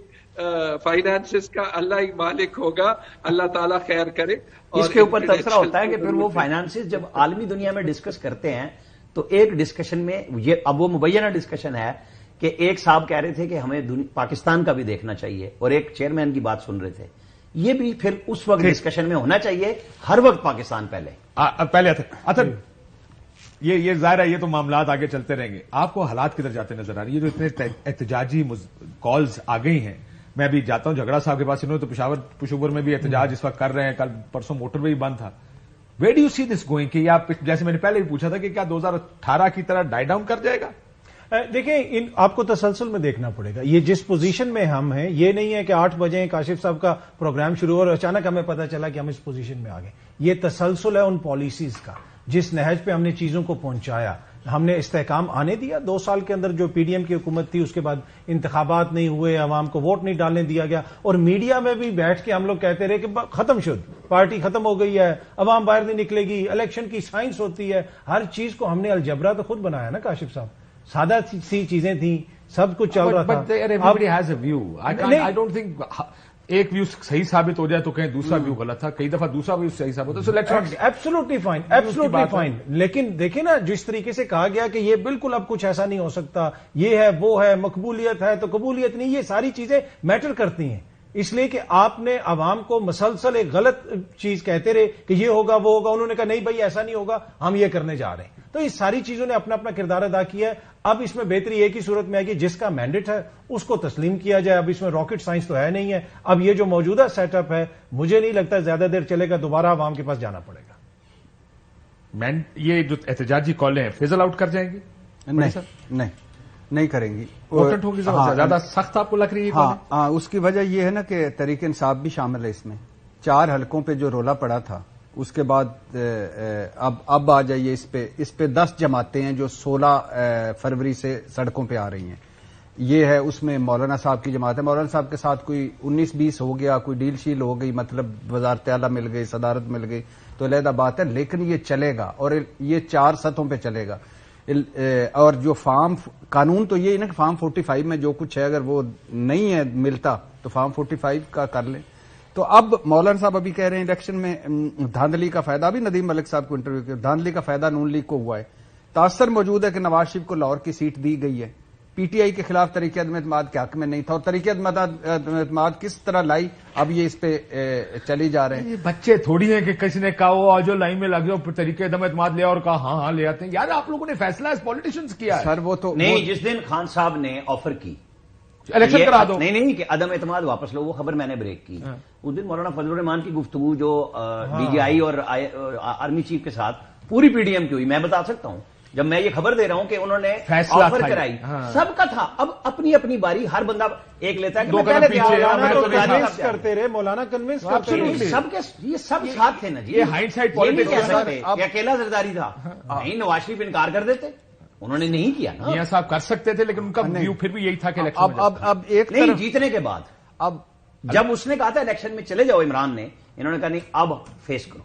S6: فائنانسز کا اللہ ہی مالک ہوگا, اللہ تعالیٰ خیر کرے.
S1: اس کے اوپر تبصرہ ہوتا ہے کہ پھر وہ فائنانسز جب عالمی دنیا میں ڈسکس کرتے ہیں تو ایک ڈسکشن میں یہ اب وہ مبینہ ڈسکشن ہے کہ ایک صاحب کہہ رہے تھے کہ ہمیں پاکستان کا بھی دیکھنا چاہیے, اور ایک چیئرمین کی بات سن رہے تھے. یہ بھی پھر اس وقت ڈسکشن میں ہونا چاہیے, ہر وقت پاکستان پہلے.
S2: یہ ظاہر ہے یہ تو معاملات آگے چلتے رہیں گے. آپ کو حالات کدھر جاتے نظر آ رہی ہے؟ جو اتنے احتجاجی کالز آ گئی ہیں, میں ابھی جاتا ہوں جھگڑا صاحب کے پاس, انہوں نے تو پشاور میں بھی احتجاج اس وقت کر رہے ہیں, کل پرسوں موٹر وے بند تھا. Where do you see this going, کہ آپ جیسے میں نے پہلے بھی پوچھا تھا کہ کیا 2018 کی طرح ڈائی ڈاؤن کر جائے گا؟
S3: دیکھیں آپ کو تسلسل میں دیکھنا پڑے گا. یہ جس پوزیشن میں ہم ہیں, یہ نہیں ہے کہ 8 بجے کاشف صاحب کا پروگرام شروع ہو اور اچانک ہمیں پتہ چلا کہ ہم اس پوزیشن میں آ گئے. یہ تسلسل ہے ان پالیسیز کا, جس نہج پہ ہم نے چیزوں کو پہنچایا. ہم نے استحکام آنے دیا 2 سال کے اندر, جو پی ڈی ایم کی حکومت تھی, اس کے بعد انتخابات نہیں ہوئے, عوام کو ووٹ نہیں ڈالنے دیا گیا, اور میڈیا میں بھی بیٹھ کے ہم لوگ کہتے رہے کہ ختم شد, پارٹی ختم ہو گئی ہے, عوام باہر نہیں نکلے گی, الیکشن کی سائنس ہوتی ہے. ہر چیز کو ہم نے الجبرا تو خود بنایا نا کاشف صاحب, سادہ سی چیزیں تھیں, سب کچھ چل رہا تھا.
S2: Everybody has a view. I don't think ایک ویو صحیح ثابت ہو جائے تو کہیں دوسرا ویو غلط تھا, کئی دفعہ دوسرا ویو صحیح ثابت ہوتا ہے.
S3: Absolutely fine, absolutely fine. لیکن دیکھیں نا, جس طریقے سے کہا گیا کہ یہ بالکل اب کچھ ایسا نہیں ہو سکتا, یہ ہے وہ ہے, مقبولیت ہے تو قبولیت نہیں, یہ ساری چیزیں میٹر کرتی ہیں. اس لیے کہ آپ نے عوام کو مسلسل ایک غلط چیز کہتے رہے کہ یہ ہوگا وہ ہوگا, انہوں نے کہا نہیں بھائی ایسا نہیں ہوگا, ہم یہ کرنے جا رہے ہیں. تو اس ساری چیزوں نے اپنا اپنا کردار ادا کیا ہے. اب اس میں بہتری ایک ہی صورت میں آئے گی, جس کا مینڈیٹ ہے اس کو تسلیم کیا جائے. اب اس میں راکٹ سائنس تو ہے نہیں ہے. اب یہ جو موجودہ سیٹ اپ ہے, مجھے نہیں لگتا زیادہ دیر چلے گا, دوبارہ عوام کے پاس جانا پڑے گا.
S2: یہ جو احتجاجی کالیں ہیں فیزل آؤٹ کر جائیں گی,
S4: نہیں کریں گی.
S2: پوٹنٹ ہوگی زیادہ سخت آپ کو لگ رہی ہے؟
S4: ہاں, اس کی وجہ یہ ہے نا کہ تحریک انصاف بھی شامل ہے اس میں. 4 حلقوں پہ جو رولا پڑا تھا اس کے بعد اب آ جائیے اس پہ 10 جماعتیں ہیں جو 16 فروری سے سڑکوں پہ آ رہی ہیں. یہ ہے اس میں مولانا صاحب کی جماعت ہے. مولانا صاحب کے ساتھ کوئی 19-20 ہو گیا, کوئی ڈیل شیل ہو گئی, مطلب وزارت اعلیٰ مل گئی, صدارت مل گئی تو علیحدہ بات ہے, لیکن یہ چلے گا اور یہ 4 سطحوں پہ چلے گا. اور جو فارم قانون تو یہ ہے نا کہ فارم 45 میں جو کچھ ہے اگر وہ نہیں ہے ملتا تو فارم 45 کا کر لیں. تو اب مولانا صاحب ابھی کہہ رہے ہیں الیکشن میں دھاندلی کا فائدہ, ابھی ندیم ملک صاحب کو انٹرویو کیا, دھاندلی کا فائدہ نون لیگ کو ہوا ہے. تاثر موجود ہے کہ نواز شریف کو لاہور کی سیٹ دی گئی ہے. پی ٹی آئی کے خلاف تحریک عدم اعتماد کے حق میں نہیں تھا, اور تحریک عدم اعتماد کس طرح لائی, اب یہ اس پہ چلی جا رہے ہیں.
S2: یہ بچے تھوڑی ہیں کہ کسی نے کہا وہ آجو لائن میں لگ جاؤ پھر تحریک عدم اعتماد لیا اور کہا ہاں لے آتے ہیں. یار آپ لوگوں نے فیصلہ اس پولیٹیشینز کیا ہے.
S4: سر وہ تو
S1: نہیں, جس دن خان صاحب نے آفر کی
S2: الیکشن کرا دو,
S1: نہیں کہ عدم اعتماد واپس لو, وہ خبر میں نے بریک کی. اس دن مولانا فضل الرحمان کی گفتگو جو ڈی جی آئی اور آرمی چیف کے ساتھ پوری پی ڈی ایم کی ہوئی, میں بتا سکتا ہوں. جب میں یہ خبر دے رہا ہوں کہ انہوں نے آفر کرائی, سب کا تھا. اب اپنی اپنی باری ہر بندہ ایک لیتا ہے کہ
S3: کرتے رہے, مولانا کنوینس کرتے رہے,
S1: سب کے یہ سب ساتھ تھے نا جی.
S2: یہ ہائنڈ سائڈ پالیٹکس
S1: کہہ سکتے کہ اکیلا زرداری تھا, نہیں نواز شریف انکار کر دیتے, انہوں نے نہیں کیا نا.
S2: میاں صاحب کر سکتے تھے لیکن ان کا ویو پھر بھی یہی تھا کہ
S4: اب ایک
S1: نہیں جیتنے کے بعد, اب جب اس نے کہا تھا الیکشن میں چلے جاؤ عمران نے, انہوں نے کہا نہیں اب فیس کرو.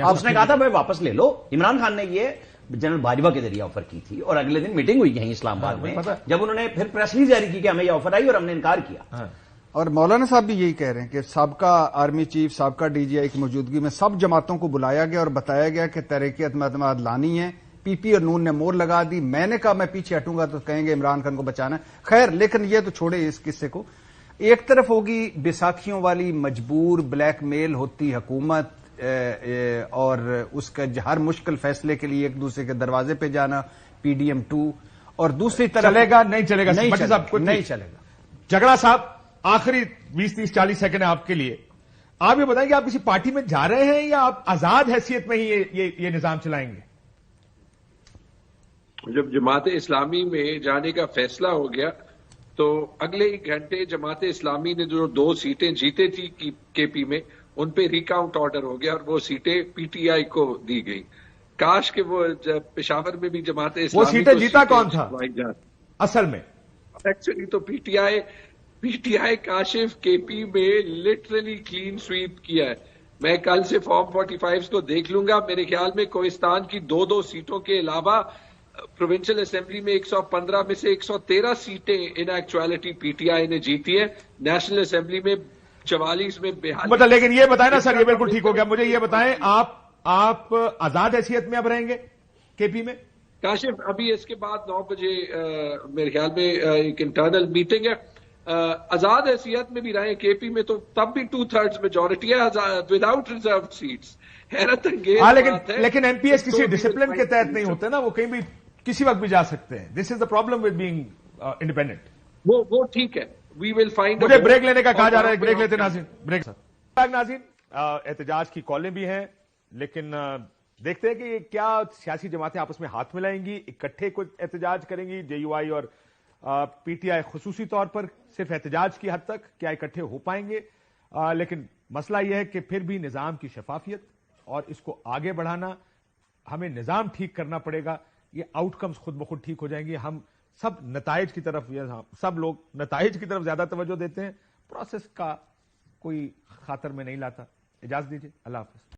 S1: اب اس نے کہا تھا بھائی واپس لے لو. عمران خان نے یہ جنرل باجوہ کے ذریعے آفر کی تھی, اور اگلے دن میٹنگ ہوئی یہیں اسلام آباد میں, جب انہوں نے پھر پریس ریلیز جاری کی کہ ہمیں یہ آفر آئی اور ہم نے انکار کیا.
S4: اور مولانا صاحب بھی یہی کہہ رہے ہیں کہ سابقہ آرمی چیف, سابقہ ڈی جی آئی کی موجودگی میں سب جماعتوں کو بلایا گیا اور بتایا گیا کہ تحریک عدم اعتماد لانی ہے. پی پی اور نون نے مور لگا دی. میں نے کہا میں پیچھے ہٹوں گا تو کہیں گے عمران خان کو بچانا ہے. خیر, لیکن یہ تو چھوڑے اس قصے کو. ایک طرف ہوگی بیساکھیوں والی مجبور بلیک میل ہوتی حکومت اور اس کا ہر مشکل فیصلے کے لیے ایک دوسرے کے دروازے پہ جانا, پی ڈی ایم 2, اور دوسری طرف
S2: چلے گا نہیں چلے گا,
S4: نہیں چلے گا.
S2: جھگڑا صاحب آخری 20-30-40 سیکنڈ ہے آپ کے لیے. آپ یہ بتائیں کہ آپ کسی پارٹی میں جا رہے ہیں یا آپ آزاد حیثیت میں ہی یہ نظام چلائیں گے؟
S6: جب جماعت اسلامی میں جانے کا فیصلہ ہو گیا تو اگلے 1 گھنٹے جماعت اسلامی نے جو 2 سیٹیں جیتے تھی کے پی میں, ان پہ ریکاؤنٹ آرڈر ہو گیا اور وہ سیٹیں پی ٹی آئی کو دی گئی. کاش کہ وہ پشاور میں بھی جماعت اسلامی
S2: وہ سیٹیں جیتا کون تھا اصل میں؟
S6: ایکچولی تو پی ٹی آئی کاشف کے پی میں لٹرلی کلین سویپ کیا ہے. میں کل سے فارم 45 کو دیکھ لوں گا. میرے خیال میں کوہستان کی 2 سیٹوں کے علاوہ پروونشل اسمبلی میں 115 میں سے 113 سیٹیں ان ایکچوالٹی پی ٹی آئی نے جیتی ہے. نیشنل اسمبلی میں 44 میں 42.
S2: مطلب لیکن یہ بتائیں نا سر, یہ بالکل ٹھیک ہو گیا. مجھے یہ بتائیں آپ آزاد حیثیت میں اب رہیں گے کے پی میں؟
S6: کاشف ابھی اس کے بعد 9 بجے میرے خیال میں ایک انٹرنل میٹنگ ہے. آزاد حیثیت میں بھی رہے کے پی میں تو تب بھی 2/3 میجورٹی ہے وداؤٹ ریزروڈ سیٹس. حیرت انگیز
S2: لیکن ایم پی ایس کسی ڈسپلن کے تحت نہیں ہوتے نا, وہ کہیں بھی کسی وقت بھی جا سکتے ہیں. This is the problem with being independent.
S6: وہ ٹھیک ہے, وی ول فائنڈ.
S2: مجھے بریک لینے کا کہا جا رہا ہے, بریک لیتے ناظرین, بریک. سر ناظرین, احتجاج کی کالیں بھی ہیں لیکن دیکھتے ہیں کہ کیا سیاسی جماعتیں آپس میں ہاتھ ملائیں گی, اکٹھے کوئی احتجاج کریں گی. جے یو آئی اور پی ٹی آئی خصوصی طور پر صرف احتجاج کی حد تک کیا اکٹھے ہو پائیں گے. لیکن مسئلہ یہ ہے کہ پھر بھی نظام کی شفافیت اور اس کو آگے بڑھانا, ہمیں نظام ٹھیک کرنا پڑے گا. یہ آؤٹ کمز خود بخود ٹھیک ہو جائیں گے. ہم سب نتائج کی طرف, سب لوگ نتائج کی طرف زیادہ توجہ دیتے ہیں, پروسیس کا کوئی خاطر میں نہیں لاتا. اجازت دیجیے, اللہ حافظ.